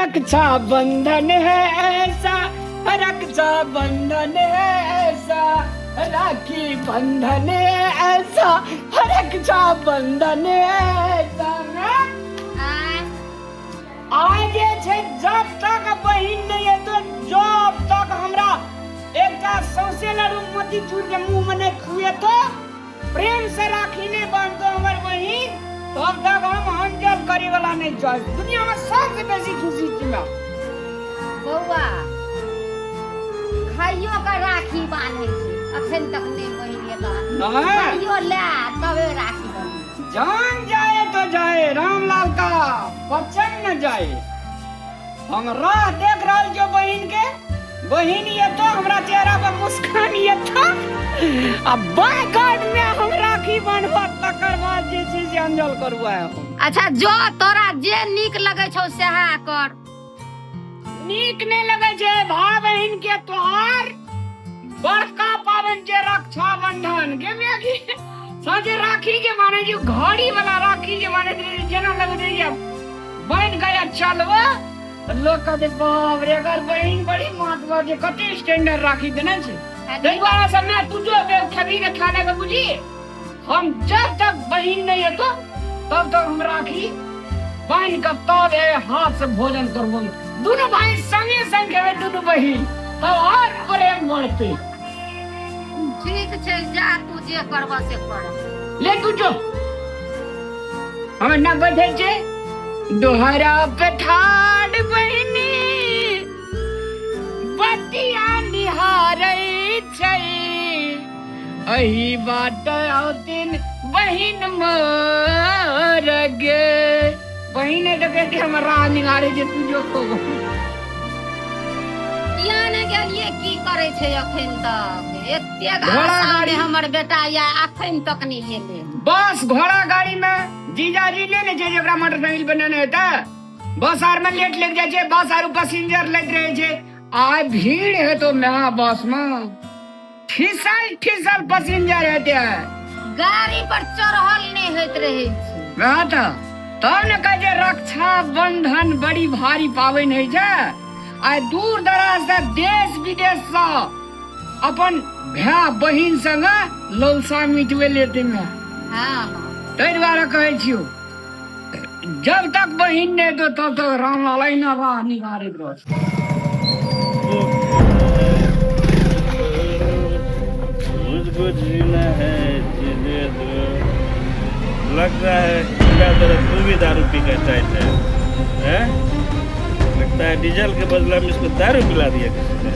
रक्षा बंधन है ऐसा, रक्षा बंधन है ऐसा, राखी बंधन है ऐसा, रक्षा बंधन है ऐसा। आगे छे जब तक बहिन नहीं है तो जब तक हमरा एकटा सौसे लड़ू मोतीचूर के मुंह में नहीं खुए तो प्रेम से राखी नहीं बांधतो हमर बहिन, तब तक हम अंजल करे वाला नहीं चाहिए। दुनिया में सबसे बेसी खुशी किना बौआ खाइयो का राखी बांधे छे, अखन तक नहीं बहिन ये खाइयो ले तबे राखी बांधे। जान जाए तो जाए, रामलाल का वचन न जाए। हम राह देख रहे जो बहन के, बहन ये तो हमरा चेहरा पर मुस्कान ये था, अब बाइकाट में हम राखी बांधवा तकर बाद जे चीज से अंजल करवा है। अच्छा जो तोरा जे नीक लगे छौ सेहा कर। नीक नहीं लगे छे भाई बहन के त्योहार, बड़का पावन जे रक्षा बंधन के में साजे राखी के माने जो घड़ी वाला राखी के माने जना लग रही बहन गया चलवा लोग कहते बाप रे अगर बहन बड़ी महत्व के कते स्टैंडर्ड राखी देने छे। देखवाला समय तुझो खबी के खाने का बुझी, हम जब तक बहन नहीं है तो तब तक हम राखी बहन का तब हाथ से भोजन करबो। दोनों भाई संगे संग है, दोनों बहन तो और प्रेम बढ़ते। ठीक छे जा तू जे करबा से कर ले तू जो हमें न बैठे छे दोहरा पे ठाड़ बहिनी बतिया निहारे छे, अही बात औतिन बहिन मर गे। बहिने तो कहते हम राह निहारे जे तू जो को याने गेलिए की करे छे अखन तक एते गाड़ी हमर बेटा या अखन तक नहीं एले। बस घोड़ा गाड़ी में जीजाजी ले ले जे जेकरा मोटरसाइकिल बनाने होता बस आर में लेट लग जाए छे, बस आर पैसेंजर लग रहे छे। आ भीड़ है तो मैं बस में ठिसल पैसेंजर रहते हैं, गाड़ी पर चढ़ल नहीं होत रहे छे। वहाँ तो तब न कहे रक्षा बंधन बड़ी भारी पावन है छे। आ दूर दराज से देश विदेश से अपन भाई बहिन संग लौसा मिटवे लेते में। हाँ तै द्वारा कहे छियो जब तक बहिन ने तो तब तक रामलाल ना राह निकारे रह। मुझको जीना है जीने दो। लग रहा है मेरा तरह तू भी दारू पी कर चाहता है? लगता है डीजल के बदला में इसको दारू पिला दिया किसी ने।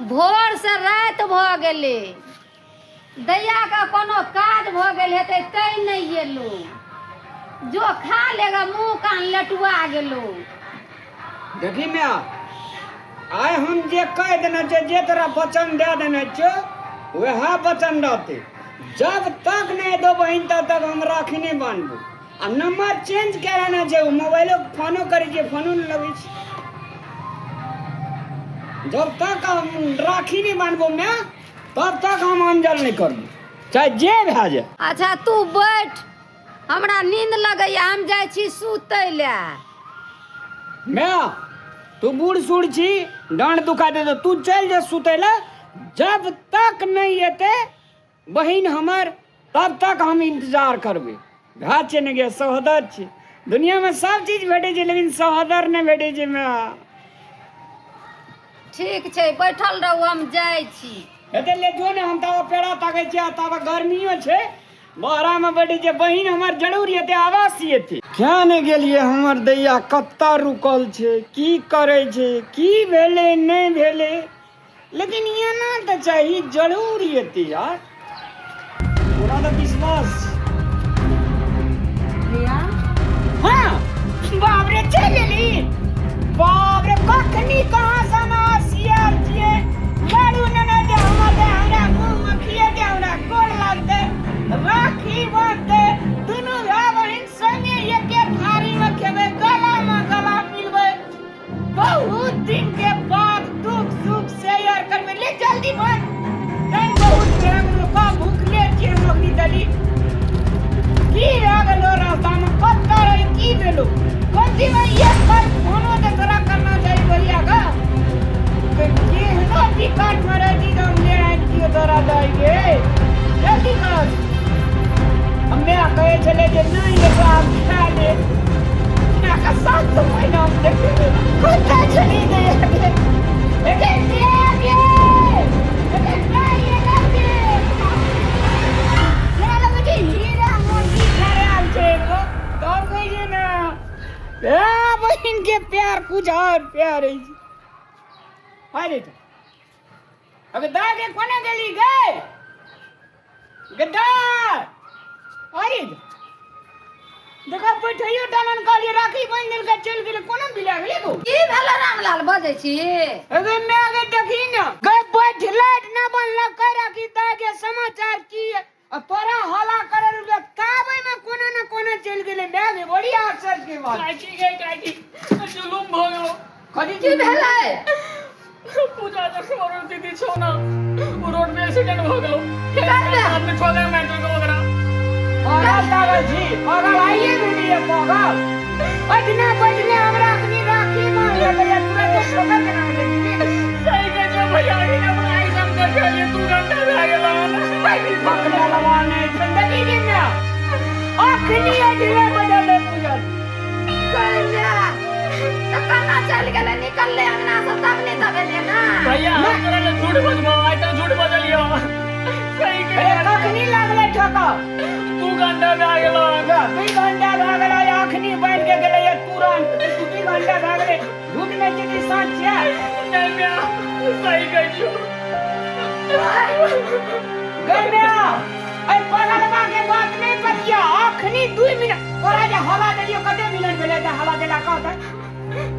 भोर से रात भ गेले, दैया का कोनो काज भ गेल हेतै तै नहीं एलो, जो खा लेगा मुंह कान लटुआ गेलो। देखी मैं आय हम जे कह देना छे जे तोरा वचन दे देना छे वह वचन रहते। जब तक नहीं दो बहन तब तक हम राखी नहीं बांधबो। आ नंबर चेंज कराना छे, मोबाइलो फोनो करे छे फोनो नहीं लगे छे। जब तक हम राखी नहीं बांधबो मैं तब तक हम अंजल नहीं करबो, चाहे जे भए जाए। अच्छा तू बैठ, हमरा नींद लगैया, हम जाय छी सुतै ले। मैं तू बूढ़ सूढ़ छी, डांड दुखा दे तो तू चल जा सुतै ले। जब तक नहीं एते बहिन हमर तब तक हम इंतजार करबे। भए छे ने गे सहोदर छी, दुनिया में सब चीज भेटे छे लेकिन सहोदर नहीं भेटे छे। मैं ठीक छै बैठल रहू, हम जाय छी। एते ले जो ने हम तावा पेड़ा ताके छे, तावा गर्मियो छे, बाहरा में बैठे छे। बहिन हमर जरूर एते आवासीय थी। क्या ने गेलिए हमर दैया कत्ता रुकल छे, की करे छे, की भेले नहीं भेले, लेकिन ये ना तो चाहिए जरूर एते यार। पूरा तो विश्वास हाँ बाप रे चल गेली, बाप रे कखनी बहुत दिन के बाद दुख सुख शेयर करबे ले जल्दी बोल कहीं बहुत प्रेम का भूखले छे नौकरी दली की लागलो रास्ता में पत्ता रही की भेलो कथी में ये कर फोनो ते तोरा करना चाहिए भैया का के ना टिकट में रहती तो हमने आज की तोरा जाएंगे जल्दी कर हमने कहे चले जे नहीं ये तो आप खा ले ना का साथ तो महीना हम देखे कुत्ता चली गई आगे लेकिन ये आगे लेकिन नहीं ये करके ये लगे कि हीरा मोती खरे आल छे को तो कोई जे ना ए बहन के प्यार कुछ और प्यार है अरे तो अबे दागे कोने गली गए गद्दार अरे देखा बैठियो टालन काली राखी बन दिल का चल गेले कोना बिला गेले को की भेल रामलाल बजै छी अबे मैं आगे देखी ना गए बैठ लाइट ना बनला कर राखी दागे समाचार की और तोरा हला करे रुपया काबे में कोना ना कोना चल गेले मैं आगे बड़ी आश्चर्य के बात काकी गए काकी जुलुम भ गेलो कदी की भेलै पूजा जब और दीदी छोना वो रोड में एक्सीडेंट हो गेलो करबे आपने छोले मेंटल को वगैरह पागल जी पागल आइए वीडियो पागल बजने हमरा अपनी राखी मान ले भैया तुरंत ठोकर के नाम ले सही के जो भैया ने अपना एग्जाम कर के लिए तू घंटा रह गेला भाई भी पकड़े लगाने जिंदगी के ना आखनी अजले बदले पूजन कन्या तो कन्ना चल गेले निकल ले अंगना से तब नहीं तब ले ना भैया हम तोरा ले झूठ बजबो आइ तो झूठ बजलियो सही के कखनी लागले ठोका तू घंटा में आ गेलो दू घंटा भाग गेला आखनी बैठ के गेले ये तुरंत दू घंटा भाग गेले झूठ में जिदी सच है नहीं मैं सही कहियो गन्या आई पगलवा के बात नहीं पतिया आखनी 2 मिनट तोरा जे हवा देलियो कते मिनट भेले त हवा देला कहत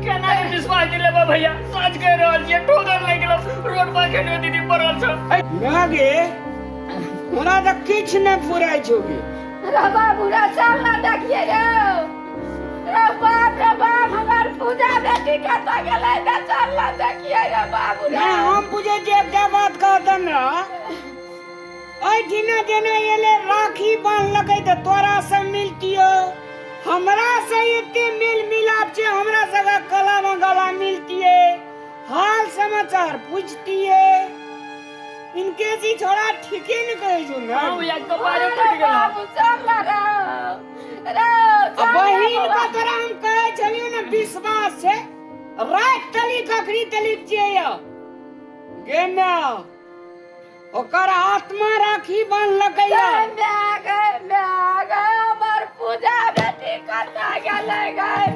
केना के विश्वास दिले बा भैया सच कह रहल छियै ठोकर लग गेलो रोड पर के दीदी पड़ल छ लागे हमरा त किछ न फुराय छोगे रे बाबूरा चल ना देखिए रे बाप हमार पूजा बेटी कत गेलै त चल ना देखिए रे बाबूरा नहीं हम पूछे जे क्या बात कहतन ना ओइ दिना जेने एले राखी बांध लगे त तोरा से मिलतियो हमरा से इतने मिल मिलाप छे हमरा सगा गला में गला मिलतिए हाल समाचार पूछतिए इनके जी छोड़ा ठीके न कहे जो ना हां या कपारे कट गेला बाबू चल ना रे बहिन का तोरा हम कहे छलियो न विश्वास से रात तली कखरी तली छिए गे ना ओकर आत्मा राखी बांध लगैया हमर पूजा बेटी कत गेलै गै